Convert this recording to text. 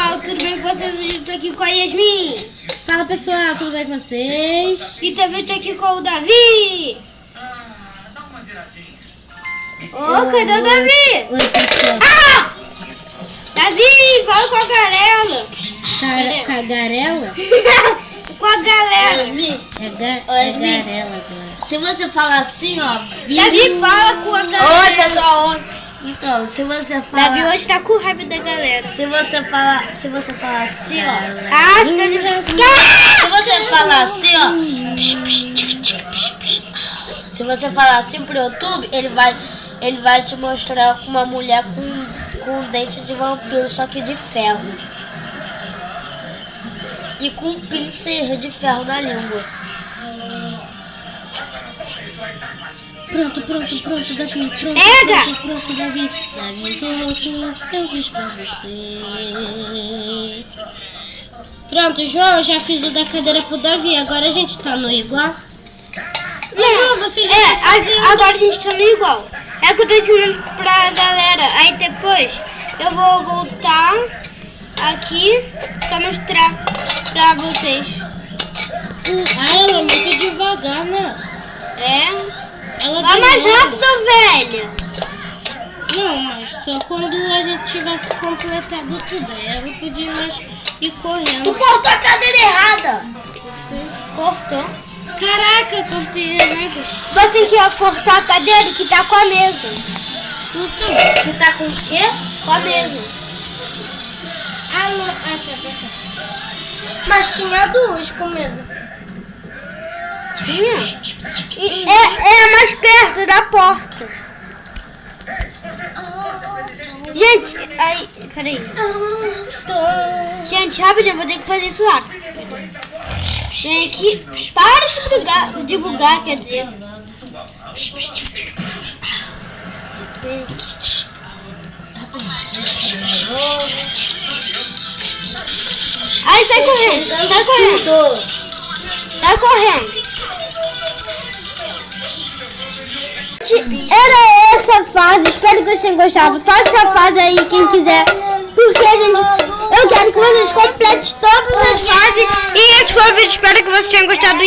pessoal, tudo bem com vocês? Hoje eu tô aqui com a Yasmin. Fala pessoal, tudo bem com vocês? E também tô aqui com o Davi. Cadê o Davi? Oi pessoal. Davi, fala com a garela. Cagarela? Com a galera. Yasmin, Garela agora. se você falar assim, ó... Davi, fala com a galera. Oi, pessoal. Oi. Então, se você falar... Davi hoje tá com raiva da galera. Se você falar assim, ó... Você tá de raiva. Se você falar assim, ó... Se você falar assim pro YouTube, ele vai te mostrar uma mulher com dente de vampiro, só que de ferro. E com um pincel de ferro na língua. Pronto, Davi, pronto. Pega! Pronto, Davi. Davi solto, eu fiz pra você. Pronto, João, já fiz o da cadeira pro Davi. Agora a gente tá no igual. João, você já tá fazendo. Agora a gente tá no igual. É que eu tô ensinando pra galera. Aí depois eu vou voltar aqui pra mostrar pra vocês. Ela é muito devagar, né? Ela Vai mais demora. rápido, velho. Não, mas só quando a gente tivesse completado tudo. Aí ela podia mais ir correndo. Tu cortou a cadeira errada! Cortou. Caraca, eu cortei errado. Você tem que cortar a cadeira que tá com a mesa. Então, Que tá com o quê? Com a mesa. tá certo. Mas tinha duas com mesa. É mais perto da porta. Gente, aí, peraí. Gente, rapidinho, vou ter que fazer isso lá. Vem aqui. Para de bugar, quer dizer. Vem aqui. Ai, sai correndo. Sai correndo. Era essa fase, espero que vocês tenham gostado. Faça essa fase aí, quem quiser. Porque eu quero que vocês completem todas as fases. E esse foi o vídeo, espero que vocês tenham gostado.